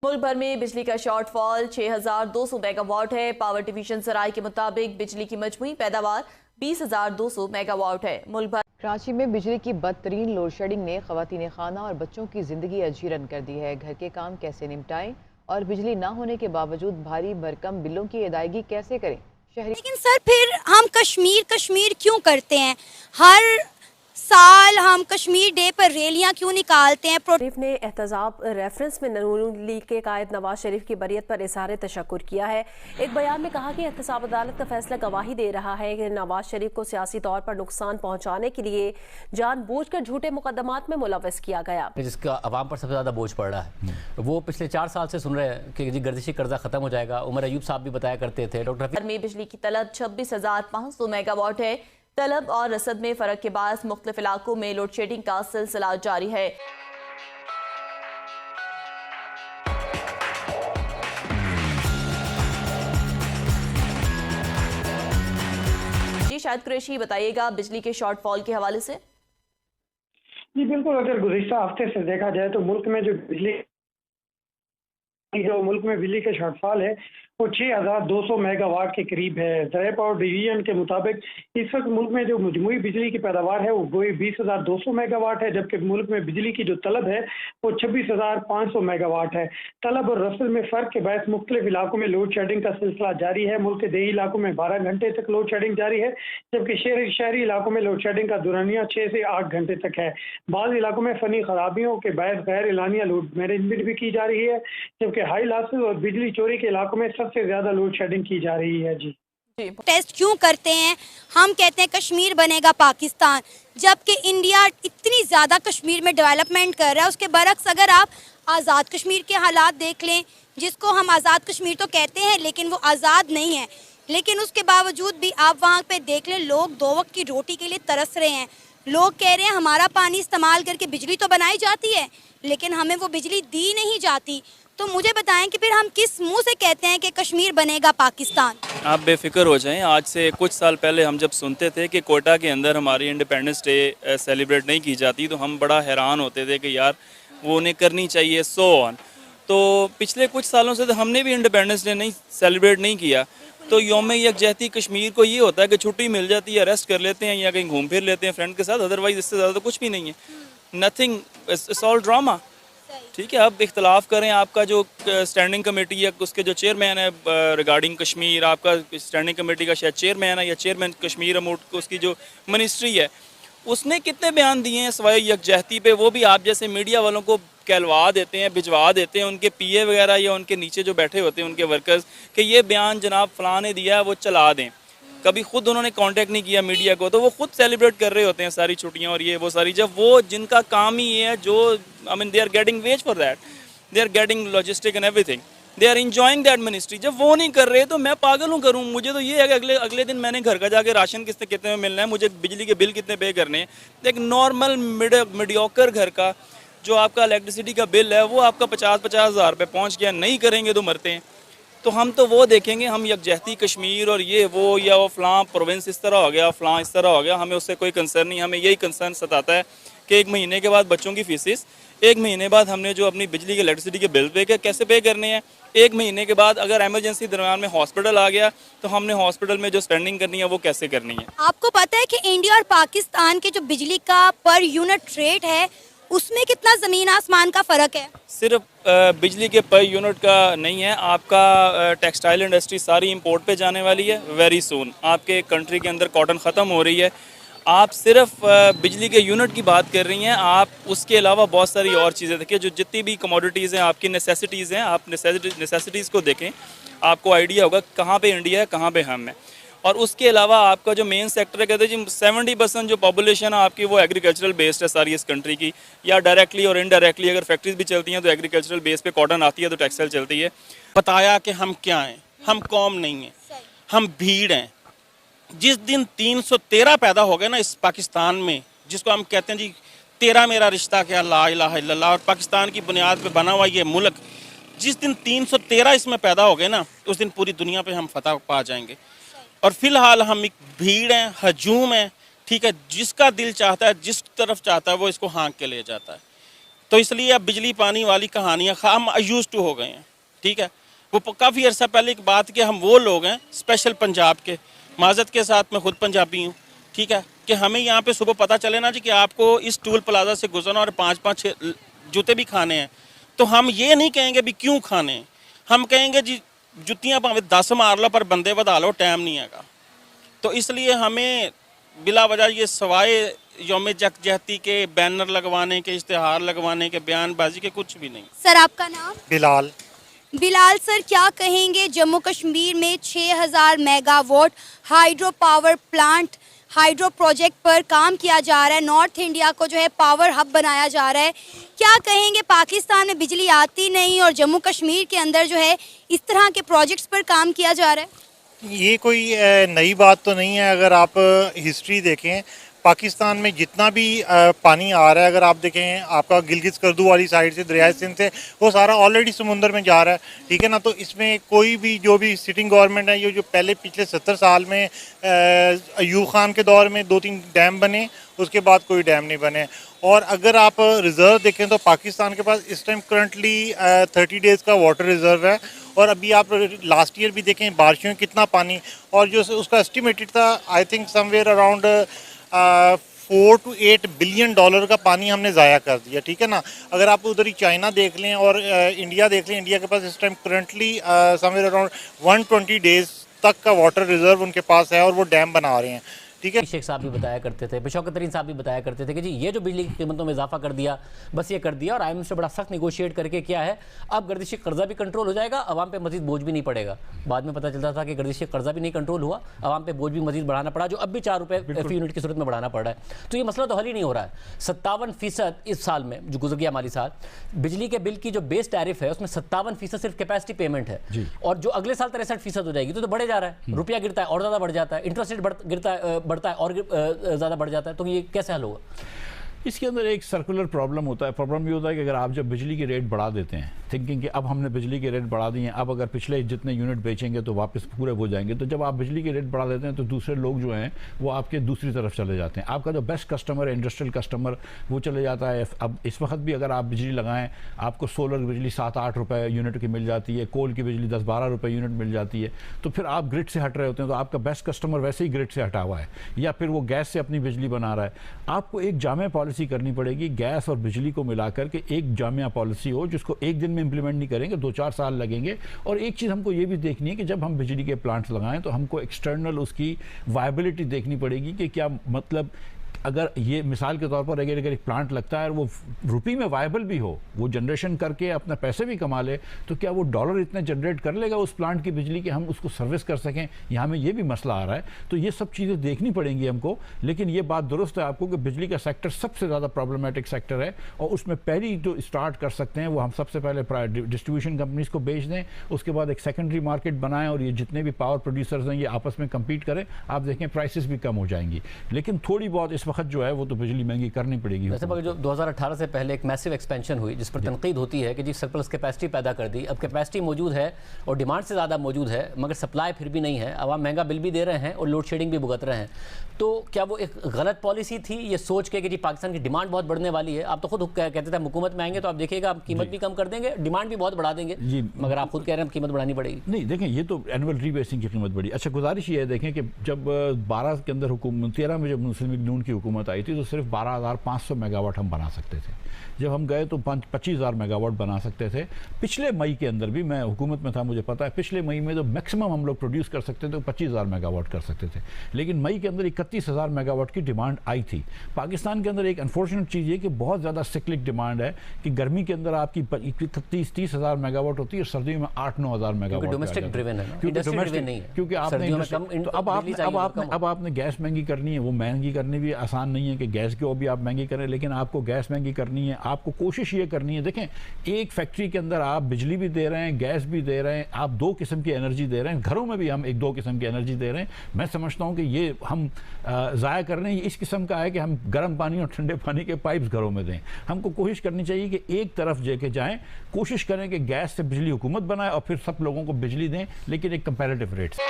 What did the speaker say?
मुल्क भर में बिजली का शॉर्टफॉल 6,200 मेगावाट है। पावर डिवीजन सराय के मुताबिक बिजली की मजमूई पैदावार 20,200 मेगावाट है। मुल्क भर कराची में बिजली की बदतरीन लोड शेडिंग ने खवातीन खाना और बच्चों की जिंदगी अजीरन कर दी है। घर के काम कैसे निपटाएं और बिजली ना होने के बावजूद भारी भरकम बिलों की अदायगी कैसे करें। लेकिन सर फिर हम कश्मीर क्यों करते हैं? हर साल हम कश्मीर डे पर रैलियां क्यों निकालते हैं? शरीफ ने एहतजाब रेफरेंस में नून लीग के कायद नवाज शरीफ की बरियत पर इजहार तशक्कुर किया है। एक बयान में कहा कि एहतसाब अदालत का फैसला गवाही दे रहा है कि नवाज शरीफ को सियासी तौर पर नुकसान पहुंचाने के लिए जानबूझकर झूठे मुकदमात में मुलव्वस किया गया, जिसका अवाम पर सबसे ज़्यादा बोझ पड़ रहा है। वो पिछले 4 साल से सुन रहे हैं कि जी गर्दिशी कर्जा खत्म हो जाएगा। उमर अयूब साहब भी बताया करते थे। डॉक्टर में बिजली की तलब 26,500 मेगावाट है। तलब और रसद में फर्क के बाद मुख्तलिफ इलाकों में लोड शेडिंग का सिलसिला जारी है। जी शायद कुरैशी बताइएगा बिजली के शॉर्टफॉल के हवाले से। जी बिल्कुल, अगर गुज़िश्ता हफ्ते से देखा जाए तो मुल्क में बिजली के शॉर्टफॉल है वो 6,200 मेगावाट के करीब है। ज़राए पावर डिवीजन के मुताबिक इस वक्त मुल्क में जो मजमूई बिजली की पैदावार है वो 20,200 मेगावाट है, जबकि मुल्क में बिजली की जो तलब है वो 26,500 मेगावाट है। तलब और रसद में फ़र्क के बायस मुख्तलिफ इलाकों में लोड शेडिंग का सिलसिला जारी है। मुल्क के देही इलाकों में 12 घंटे तक लोड शेडिंग जारी है, जबकि शहरी इलाकों में लोड शेडिंग का दुरानिया 6 से 8 घंटे तक है। बाज़ इलाकों में फ़नी खराबियों के बायस गैर एलानिया लोड मैनेजमेंट भी की जा रही है, जबकि हाई लॉसेस और बिजली चोरी के इलाकों में सबसे ज्यादा लोड शेडिंग की जा रही है। जी टेस्ट क्यों करते हैं? हम कहते हैं कश्मीर बनेगा पाकिस्तान, जबकि इंडिया इतनी ज़्यादा कश्मीर में डेवलपमेंट कर रहा है। उसके बरक्स अगर आप आज़ाद कश्मीर के हालात देख लें, जिसको हम आज़ाद कश्मीर तो कहते हैं लेकिन वो आज़ाद नहीं है, लेकिन उसके बावजूद भी आप वहाँ पे देख लें, लोग 2 वक्त की रोटी के लिए तरस रहे हैं। लोग कह रहे हैं हमारा पानी इस्तेमाल करके बिजली तो बनाई जाती है लेकिन हमें वो बिजली दी नहीं जाती। तो मुझे बताएं कि फिर हम किस मुंह से कहते हैं कि कश्मीर बनेगा पाकिस्तान? आप बेफिक्र हो जाएं। आज से कुछ साल पहले हम जब सुनते थे कि कोटा के अंदर हमारी इंडिपेंडेंस डे सेलिब्रेट नहीं की जाती तो हम बड़ा हैरान होते थे कि यार वो उन्हें करनी चाहिए, सो ऑन। तो पिछले कुछ सालों से तो हमने भी इंडिपेंडेंस डे नहीं सेलिब्रेट नहीं किया। तो यौम यकजहती कश्मीर को ये होता है कि छुट्टी मिल जाती है, रेस्ट कर लेते हैं या कहीं घूम फिर लेते हैं फ्रेंड के साथ, अदरवाइज इससे ज़्यादा तो कुछ भी नहीं है। Nothing, it's all drama. ठीक है, अब इख्तलाफ करें। आपका जो स्टैंडिंग कमेटी या उसके जो चेयरमैन है रिगार्डिंग कश्मीर, आपका स्टैंडिंग कमेटी का शायद चेयरमैन है या चेयरमैन कश्मीर अमूट उसकी जो मिनिस्ट्री है, उसने कितने बयान दिए हैं सवाए यकजहती पे? वो भी आप जैसे मीडिया वालों को कहलवा देते हैं, भिजवा देते हैं उनके पीए वगैरह या उनके नीचे जो बैठे होते हैं उनके वर्कर्स कि ये बयान जनाब फ़लाँ ने दिया है, वो चला दें। कभी खुद उन्होंने कांटेक्ट नहीं किया मीडिया को, तो वो खुद सेलिब्रेट कर रहे होते हैं सारी छुट्टियां और ये वो सारी, जब वो जिनका काम ही ये है, जो I mean they are getting wage for that, they are getting logistic and everything, they are enjoying that ministry. जब वो नहीं कर रहे तो मैं पागल हूँ करूँ? मुझे तो ये है कि अगले दिन मैंने घर का जाके राशन कितने में मिलना है, मुझे बिजली के बिल कितने पे करने हैं। एक नॉर्मल मीडियोकर घर का जो आपका इलेक्ट्रिसिटी का बिल है वो आपका 50-50 हज़ार रुपये पहुँच गया, नहीं करेंगे तो मरते हैं। तो हम तो वो देखेंगे, हम यकजहती कश्मीर और ये वो या वो फ़लाँ प्रोविंस इस तरह हो गया, फ़लाँ इस तरह हो गया, हमें उससे कोई कंसर्न नहीं। हमें यही कंसर्न सताता है कि 1 महीने के बाद बच्चों की फीसिस, 1 महीने बाद हमने जो अपनी बिजली के इलेक्ट्रिसिटी के बिल पे कैसे पे करने हैं, 1 महीने के बाद अगर एमरजेंसी दरम्यान में हॉस्पिटल आ गया तो हमने हॉस्पिटल में जो स्पेंडिंग करनी है वो कैसे करनी है। आपको पता है कि इंडिया और पाकिस्तान के जो बिजली का पर यूनिट रेट है उसमें कितना ज़मीन आसमान का फ़र्क है? सिर्फ बिजली के पर यूनिट का नहीं है, आपका टेक्सटाइल इंडस्ट्री सारी इंपोर्ट पे जाने वाली है वेरी सून। आपके कंट्री के अंदर कॉटन ख़त्म हो रही है। आप सिर्फ बिजली के यूनिट की बात कर रही हैं, आप उसके अलावा बहुत सारी और चीज़ें देखिए, जो जितनी भी कमोडिटीज़ हैं, आपकी नेसेसिटीज़ हैं, आप नेसेसिटीज़ को देखें, आपको आइडिया होगा कहाँ पे इंडिया है, कहाँ पे हम हैं। और उसके अलावा आपका जो मेन सेक्टर है, कहते हैं जी 70% जो पॉपुलेशन है आपकी वो एग्रीकल्चरल बेस्ड है सारी इस कंट्री की, या डायरेक्टली और इनडायरेक्टली अगर फैक्ट्रीज भी चलती हैं तो एग्रीकल्चरल बेस पे कॉटन आती है तो टेक्सटाइल चलती है। बताया कि हम क्या हैं, हम कौम नहीं हैं, हम भीड़ हैं। जिस दिन 313 पैदा हो गए ना इस पाकिस्तान में, जिसको हम कहते हैं जी तेरा मेरा रिश्ता क्या, ला इलाहा इल्लल्लाह, और पाकिस्तान की बुनियाद पे बना हुआ ये मुल्क, जिस दिन 313 इसमें पैदा हो गए ना, उस दिन पूरी दुनिया पे हम फतह पा जाएंगे। और फिलहाल हम एक भीड़ हैं, हजूम है, ठीक है, जिसका दिल चाहता है, जिस तरफ चाहता है वो इसको हाँक के ले जाता है। तो इसलिए अब बिजली पानी वाली कहानियाँ हम यूज टू हो गए हैं। ठीक है, वो काफ़ी अर्सा पहले की बात कि हम वो लोग हैं स्पेशल पंजाब के, माजरत के साथ मैं खुद पंजाबी हूँ, ठीक है, कि हमें यहाँ पे सुबह पता चले ना जी कि आपको इस टूल प्लाजा से गुजरना और 5-5 जूते भी खाने हैं, तो हम ये नहीं कहेंगे भी क्यों खाने हैं, हम कहेंगे जी जुतियाँ भावें 10 मार लो पर बंदे बधा लो, टाइम नहीं आएगा। तो इसलिए हमें बिला वजह ये सवाए यौम यकजहती के बैनर लगवाने के, इश्तिहार लगवाने के, बयानबाजी के कुछ भी नहीं। सर आपका नाम? बिलाल। बिलाल सर, क्या कहेंगे जम्मू कश्मीर में 6000 megawatt hydro power plant, hydro project पर काम किया जा रहा है, नॉर्थ इंडिया को जो है पावर हब बनाया जा रहा है, क्या कहेंगे पाकिस्तान में बिजली आती नहीं और जम्मू कश्मीर के अंदर जो है इस तरह के प्रोजेक्ट्स पर काम किया जा रहा है? ये कोई नई बात तो नहीं है। अगर आप हिस्ट्री देखें, पाकिस्तान में जितना भी पानी आ रहा है, अगर आप देखें आपका गिलगित करदू वाली साइड से, दरियाए सिंध से, वो सारा ऑलरेडी समुंदर में जा रहा है, ठीक है ना। तो इसमें कोई भी जो भी सिटिंग गवर्नमेंट है, ये जो पहले पिछले 70 साल में अयूब खान के दौर में 2-3 डैम बने, उसके बाद कोई डैम नहीं बने। और अगर आप रिज़र्व देखें तो पाकिस्तान के पास इस टाइम करंटली 30 डेज़ का वाटर रिज़र्व है। और अभी आप लास्ट ईयर भी देखें बारिशों में कितना पानी, और जो उसका एस्टिमेटेड था I think somewhere around $4 to $8 billion का पानी हमने ज़ाया कर दिया, ठीक है ना। अगर आप उधर ही चाइना देख लें और इंडिया देख लें, इंडिया के पास इस time currently somewhere around 120 days तक का वाटर रिज़र्व उनके पास है और वो डैम बना रहे हैं, ठीक है। शेख साहब भी बताया करते थे, शौकत तरीन साहब भी बताया करते थे कि जी ये जो बिजली की कीमतों में इजाफा कर दिया, बस ये कर दिया, और IMF से बड़ा सख्त निगोशिएट करके क्या है, अब गर्दिशी कर्जा भी कंट्रोल हो जाएगा, अवाम पे मजीद बोझ भी नहीं पड़ेगा। बाद में पता चलता था कि गर्दिशी कर्जा भी नहीं कंट्रोल हुआ, अवाम पे बोझ भी मजीद बढ़ाना पड़ा, जो अब भी 4 रुपये फी यूनिट की सूरत में बढ़ाना पड़ रहा है। तो ये मसला तो हल ही नहीं हो रहा है। 57% इस साल में जो गुजर गया माली साल, बिजली के बिल की जो बेस टैरिफ है उसमें 57% सिर्फ कैपेसिटी पेमेंट है, और जो अगले साल 63% हो जाएगी तो बढ़े जा रहा है, रुपया गिरता है और ज़्यादा बढ़ जाता है, इंटरेस्ट रेट बढ़ता है और ज़्यादा बढ़ जाता है। तो ये कैसे हल होगा? इसके अंदर एक सर्कुलर प्रॉब्लम होता है। प्रॉब्लम ये होता है कि अगर आप जब बिजली के रेट बढ़ा देते हैं, थिंकिंग कि अब हमने बिजली के रेट बढ़ा दिए हैं, अब अगर पिछले जितने यूनिट बेचेंगे तो वापस पूरे हो जाएंगे, तो जब आप बिजली के रेट बढ़ा देते हैं तो दूसरे लोग जो हैं वो आपके दूसरी तरफ चले जाते हैं। आपका जो बेस्ट कस्टमर है, इंडस्ट्रियल कस्टमर, वो चले जाता है। अब इस वक्त भी अगर आप बिजली लगाएं, आपको सोलर बिजली 7-8 रुपये यूनिट की मिल जाती है, कोल की बिजली 10-12 रुपये यूनिट मिल जाती है, तो फिर आप ग्रिड से हट रहे होते हैं, तो आपका बेस्ट कस्टमर वैसे ही ग्रिड से हटा हुआ है, या फिर वो गैस से अपनी बिजली बना रहा है। आपको एक जामे पॉलिसी करनी पड़ेगी, गैस और बिजली को मिलाकर के एक जामिया पॉलिसी हो, जिसको एक दिन में इंप्लीमेंट नहीं करेंगे, 2-4 साल लगेंगे। और एक चीज़ हमको ये भी देखनी है कि जब हम बिजली के प्लांट्स लगाएं तो हमको एक्सटर्नल उसकी वायबिलिटी देखनी पड़ेगी कि क्या, मतलब अगर ये मिसाल के तौर पर अगर एक प्लांट लगता है और वो रुपये में वायबल भी हो, वो जनरेशन करके अपना पैसे भी कमा ले, तो क्या वो डॉलर इतने जनरेट कर लेगा उस प्लांट की बिजली कि हम उसको सर्विस कर सकें? यहाँ में ये भी मसला आ रहा है। तो ये सब चीज़ें देखनी पड़ेंगी हमको। लेकिन ये बात दुरुस्त है आपको कि बिजली का सेक्टर सबसे ज़्यादा प्रॉब्लमेटिक सेक्टर है, और उसमें पहली जो स्टार्ट कर सकते हैं वो हम सबसे पहले डिस्ट्रीब्यूशन कंपनीज को बेच दें, उसके बाद एक सेकेंडरी मार्केट बनाएं, और ये जितने भी पावर प्रोड्यूसर्स हैं ये आपस में कम्पीट करें। आप देखें प्राइसेस भी कम हो जाएंगी। लेकिन थोड़ी बहुत इस वक्त जो है वो तो बिजली महंगी करनी पड़ेगी। वैसे मगर जो 2018 से पहले एक मैसिव एक्सपेंशन हुई, जिस पर तनकीद होती है कि जी सरप्लस कैपेसिटी पैदा कर दी, अब कैपेसिटी मौजूद है और डिमांड से ज़्यादा मौजूद है, मगर सप्लाई फिर भी नहीं है, आवाम महंगा बिल भी दे रहे हैं और लोड शेडिंग भी भुगत रहे हैं। तो क्या वो एक गलत पॉलिसी थी, ये सोच के कि जी पाकिस्तान की डिमांड बहुत बढ़ने वाली है? आप तो खुद कहते थे हुकूमत में आएंगे तो आप देखिएगा आप कीमत भी कम कर देंगे, डिमांड भी बहुत बढ़ा देंगे, मगर आप खुद कह रहे हैं कीमत बढ़ानी पड़ेगी। नहीं, देखें ये तो एनुअल रीबेसिंग की कीमत बढ़ी। अच्छा, गुजारिश ये है, देखें कि जब 12 के अंदर हुकूमत, 13 में जब मुस्लिम लीग नून की हुकूमत आई थी तो सिर्फ 12,500 मेगावाट हम बना सकते थे। जब हम गए तो 25,000 मेगावाट बना सकते थे। पिछले मई के अंदर भी, मैं हुकूमत में था मुझे पता है, पिछले मई में तो मैक्सिमम हम लोग प्रोड्यूस कर सकते थे तो 25,000 मेगावाट कर सकते थे। लेकिन मई के अंदर 31,000 मेगावाट की डिमांड आई थी। पाकिस्तान के अंदर एक अनफॉर्चुनेट चीज़ ये कि बहुत ज़्यादा सिक्लिक डिमांड है कि गर्मी के अंदर आपकी 30,000 मेगावाट होती है और सर्दियों में 8-9,000 मेगावाट। डोमेस्टिक ड्रिवन है, क्योंकि अब आपने गैस महंगी करनी है, वो महंगी करनी भी आसान नहीं है कि गैस को भी आप महंगी करें, लेकिन आपको गैस महंगी करनी है, आपको कोशिश ये करनी है। देखें, एक फैक्ट्री के अंदर आप बिजली भी दे रहे हैं, गैस भी दे रहे हैं, आप 2 किस्म की एनर्जी दे रहे हैं, घरों में भी हम 1-2 किस्म की एनर्जी दे रहे हैं। मैं समझता हूँ कि ये हम ज़ाया कर रहे हैं, इस किस्म का है कि हम गर्म पानी और ठंडे पानी के पाइप्स घरों में दें। हमको कोशिश करनी चाहिए कि एक तरफ लेके जाएँ, कोशिश करें कि गैस से बिजली हुकूमत बनाए और फिर सब लोगों को बिजली दें, लेकिन एक कंपैरेटिव रेट से।